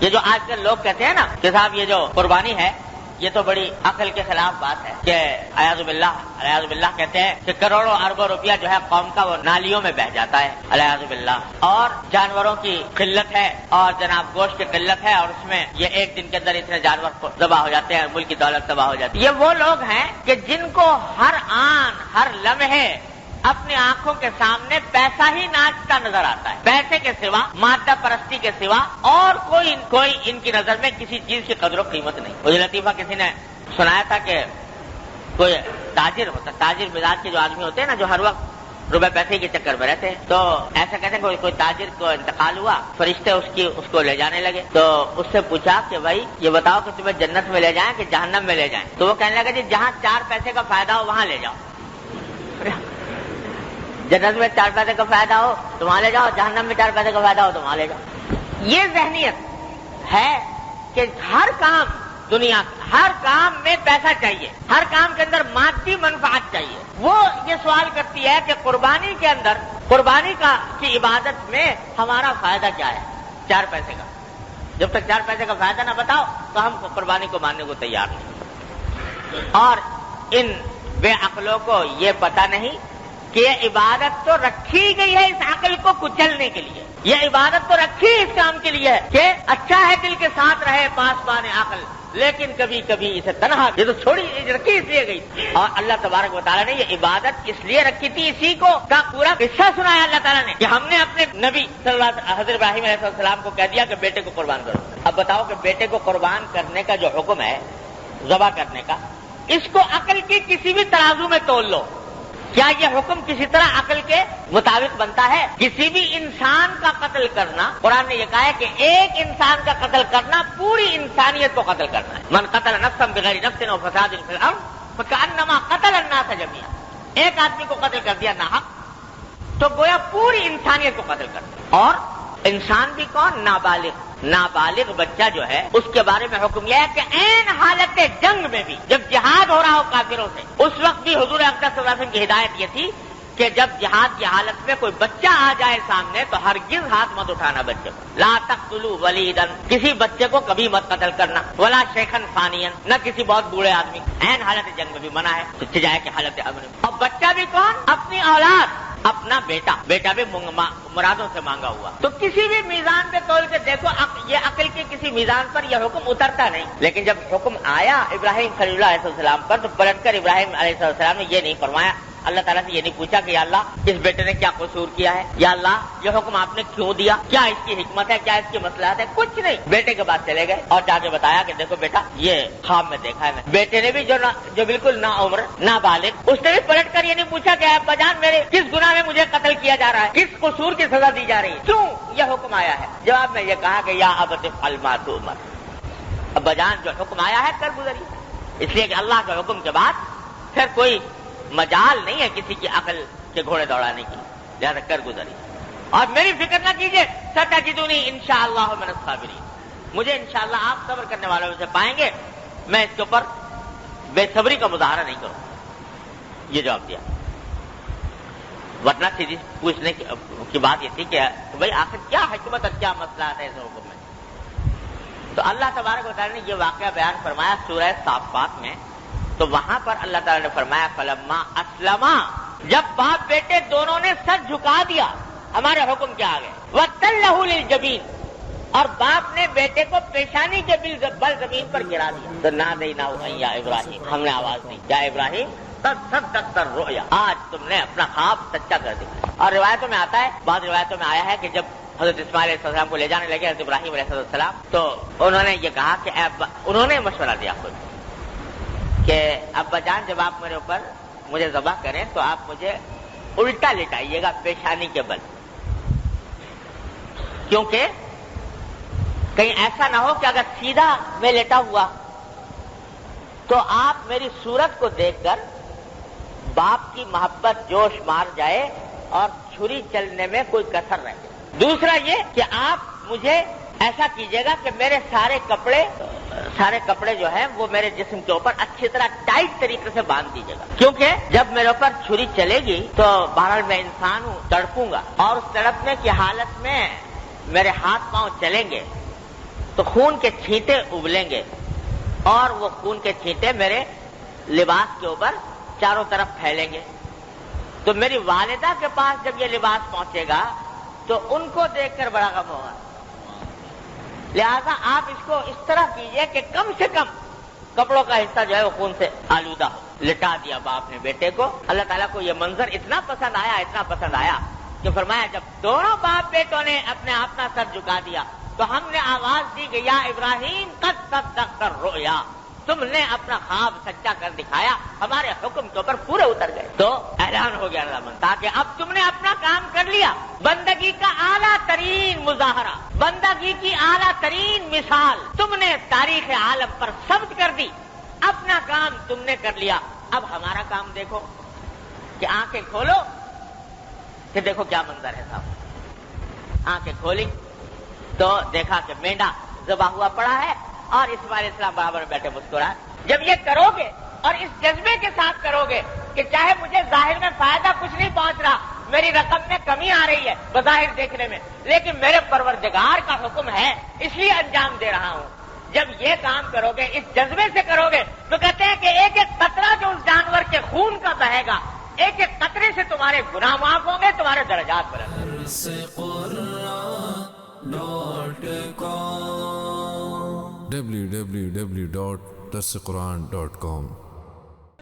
یہ جو آج کل لوگ کہتے ہیں نا کہ صاحب یہ جو قربانی ہے یہ تو بڑی عقل کے خلاف بات ہے کہ اعوذ باللہ کہتے ہیں کہ کروڑوں اربوں روپیہ جو ہے قوم کا وہ نالیوں میں بہہ جاتا ہے اعوذ باللہ، اور جانوروں کی قلت ہے اور جناب گوشت کی قلت ہے، اور اس میں یہ ایک دن کے اندر اتنے جانور ذبح ہو جاتے ہیں، ملک کی دولت تباہ ہو جاتی ہے۔ یہ وہ لوگ ہیں کہ جن کو ہر آن ہر لمحے اپنی آنکھوں کے سامنے پیسہ ہی ناچتا نظر آتا ہے، پیسے کے سوا، مادہ پرستی کے سوا اور کوئی ان کی نظر میں کسی چیز کی قدر و قیمت نہیں۔ مجھے لطیفہ کسی نے سنایا تھا کہ کوئی تاجر مزاج کے جو آدمی ہوتے ہیں نا، جو ہر وقت روپے پیسے کے چکر میں رہتے ہیں، تو ایسا کہتے ہیں کوئی تاجر کو انتقال ہوا، فرشتے اس کو لے جانے لگے، تو اس سے پوچھا کہ بھائی یہ بتاؤ کہ تمہیں جنت میں لے جائیں کہ جہنم میں لے جائیں؟ تو وہ کہنے لگا جی جہاں 4 پیسے کا فائدہ ہو وہاں لے جاؤ۔ جنت میں 4 پیسے کا فائدہ ہو تو وہاں لے جاؤ، جہنم میں 4 پیسے کا فائدہ ہو تو وہاں لے جاؤ۔ یہ ذہنیت ہے کہ ہر کام دنیا ہر کام میں پیسہ چاہیے، ہر کام کے اندر مادی منفعت چاہیے۔ وہ یہ سوال کرتی ہے کہ قربانی کے اندر کی عبادت میں ہمارا فائدہ کیا ہے 4 پیسے کا؟ جب تک 4 پیسے کا فائدہ نہ بتاؤ تو ہم قربانی کو ماننے کو تیار نہیں۔ اور ان بے عقلوں کو یہ پتہ نہیں کہ یہ عبادت تو رکھی گئی ہے اس عقل کو کچلنے کے لیے، یہ عبادت تو رکھی اس کام کے لیے ہے کہ اچھا ہے دل کے ساتھ رہے پاسبان عقل، لیکن کبھی کبھی اسے تنہا، یہ تو چھوڑی رکھی اس لیے گئی۔ اور اللہ تبارک و تعالیٰ نے یہ عبادت اس لیے رکھی تھی، اسی کو کا پورا قصہ سنایا اللہ تعالیٰ نے کہ ہم نے اپنے نبی صلی اللہ علیہ وسلم حضرت ابراہیم علیہ السلام کو کہہ دیا کہ بیٹے کو قربان کرو۔ اب بتاؤ کہ بیٹے کو قربان کرنے کا جو حکم ہے، ذبح کرنے کا، اس کو عقل کی کسی بھی ترازو میں تول لو، کیا یہ حکم کسی طرح عقل کے مطابق بنتا ہے؟ کسی بھی انسان کا قتل کرنا، قرآن نے یہ کہا ہے کہ ایک انسان کا قتل کرنا پوری انسانیت کو قتل کرنا ہے۔ من قتل نفسا بغیر نفس و فساد فی الارض فکأنما قتل الناس جميعا، ایک آدمی کو قتل کر دیا ناحق تو گویا پوری انسانیت کو قتل کر دیا۔ اور انسان بھی کون؟ نابالغ بچہ جو ہے، اس کے بارے میں حکم یہ ہے کہ عین حالت جنگ میں بھی، جب جہاد ہو رہا ہو کافروں سے، اس وقت بھی حضور اقدس صلی اللہ علیہ وسلم کی ہدایت یہ تھی کہ جب جہاد کی حالت میں کوئی بچہ آ جائے سامنے تو ہرگز ہاتھ مت اٹھانا بچے پر، لا تقتلوا ولیدا، کسی بچے کو کبھی مت قتل کرنا، ولا شیخا فانیا، نہ کسی بہت بوڑھے آدمی، عین حالت جنگ میں بھی منع ہے، چچائے کی حالت امن میں۔ اور بچہ بھی کون؟ اپنی اولاد، اپنا بیٹا بھی مرادوں سے مانگا ہوا۔ تو کسی بھی میزان پہ تول کے دیکھو، یہ عقل کے کسی میزان پر یہ حکم اترتا نہیں۔ لیکن جب حکم آیا ابراہیم خلیل اللہ علیہ السلام پر تو پلٹ کر ابراہیم علیہ السلام نے یہ نہیں فرمایا، اللہ تعالیٰ سے یہ نہیں پوچھا کہ یا اللہ اس بیٹے نے کیا قصور کیا ہے، یا اللہ یہ حکم آپ نے کیوں دیا، کیا اس کی حکمت ہے، کیا اس کی مصلحت ہے، کچھ نہیں۔ بیٹے کے بعد چلے گئے اور جا کے بتایا کہ دیکھو بیٹا یہ خواب میں دیکھا ہے میں۔ بیٹے نے بھی جو بالکل نا عمر نابالغ، اس نے بھی پلٹ کر یہ نہیں پوچھا کہ ابا جان میرے کس گناہ میں مجھے قتل کیا جا رہا ہے، کس قصور کی سزا دی جا رہی ہے، کیوں یہ حکم آیا ہے؟ جواب میں یہ کہا کہ یا ابت افعل ما تؤمر، ابا جان جو حکم آیا ہے کر گزریے، اس لیے کہ اللہ کے حکم کے بعد پھر کوئی مجال نہیں ہے کسی کی عقل کے گھوڑے دوڑانے کی، لہذا کر گزری۔ اور میری فکر نہ کیجیے، ستجدونی انشاءاللہ من الصابرین، مجھے انشاءاللہ آپ صبر کرنے والوں میں سے پائیں گے، میں اس کے اوپر بے صبری کا مظاہرہ نہیں کروں۔ یہ جواب دیا، ورنہ سیدھی پوچھنے کی بات یہ تھی کہ بھائی آخر کیا حکمت اور کیا مسئلہ ہے اس حکم میں؟ تو اللہ تبارک و تعالیٰ نے یہ واقعہ بیان فرمایا سورہ صافات میں، تو وہاں پر اللہ تعالیٰ نے فرمایا فلما اسلما، جب باپ بیٹے دونوں نے سر جھکا دیا ہمارے حکم کے آگے، وَتَلَّهُ لِلْجَبِينِ، اور باپ نے بیٹے کو پیشانی کے بل زمین پر گرا دیا، تو نادیناہ یا ابراہیم، ہم نے آواز دی یا ابراہیم قد صدقت الرؤیا، آج تم نے اپنا خواب سچا کر دیا۔ اور روایتوں میں آتا ہے، بعض روایتوں میں آیا ہے کہ جب حضرت اسماعیل علیہ السلام کو لے جانے لگے حضرت ابراہیم علیہ السلام، تو انہوں نے یہ کہا کہ انہوں نے مشورہ دیا خود کہ ابا جان جب آپ میرے اوپر مجھے ذبح کریں تو آپ مجھے الٹا لٹائیے گا پیشانی کے بل، کیونکہ کہیں ایسا نہ ہو کہ اگر سیدھا میں لیٹا ہوا تو آپ میری صورت کو دیکھ کر باپ کی محبت جوش مار جائے اور چھری چلنے میں کوئی کسر رہ جائے۔ دوسرا یہ کہ آپ مجھے ایسا کیجیے گا کہ میرے سارے کپڑے جو ہیں وہ میرے جسم کے اوپر اچھی طرح ٹائٹ طریقے سے باندھ دیجیے گا، کیونکہ جب میرے اوپر چھری چلے گی تو بہرحال میں انسان ہوں، تڑپوں گا، اور اس تڑپنے کی حالت میں میرے ہاتھ پاؤں چلیں گے تو خون کے چھینٹے ابلیں گے اور وہ خون کے چھینٹے میرے لباس کے اوپر چاروں طرف پھیلیں گے. تو میری والدہ کے پاس جب یہ لباس پہنچے گا تو ان کو دیکھ کر بڑا غم ہوگا. لہذا آپ اس کو اس طرح کیجئے کہ کم سے کم کپڑوں کا حصہ جو ہے وہ خون سے آلودہ ہو. لٹا دیا باپ نے بیٹے کو. اللہ تعالیٰ کو یہ منظر اتنا پسند آیا کہ فرمایا جب دونوں باپ بیٹوں نے اپنا سر جھکا دیا تو ہم نے آواز دی کہ یا ابراہیم قد صدقت الرؤیا، تم نے اپنا خواب سچا کر دکھایا، ہمارے حکم کے اوپر پورے اتر گئے. تو اعلان ہو گیا رضامند تاکہ اب تم نے اپنا کام کر لیا. بندگی کا اعلیٰ ترین مظاہرہ، بندگی کی اعلیٰ ترین مثال تم نے تاریخ عالم پر ثبت کر دی. اپنا کام تم نے کر لیا، اب ہمارا کام دیکھو کہ آنکھیں کھولو کہ دیکھو کیا منظر ہے صاحب. آنکھیں کھولی تو دیکھا کہ مینڈا ذبح ہوا پڑا ہے اور اسماعیل علیہ السلام برابر میں بیٹھے مسکرائے. جب یہ کرو گے اور اس جذبے کے ساتھ کرو گے کہ چاہے مجھے ظاہر میں فائدہ کچھ نہیں پہنچ رہا، میری رقم میں کمی آ رہی ہے بظاہر دیکھنے میں، لیکن میرے پروردگار کا حکم ہے اس لیے انجام دے رہا ہوں. جب یہ کام کرو گے، اس جذبے سے کرو گے، تو کہتے ہیں کہ ایک ایک قطرہ جو اس جانور کے خون کا بہے گا، ایک ایک قطرے سے تمہارے گناہ معاف ہوں گے، تمہارے درجات بلند ہوں گے. www.darsequran.com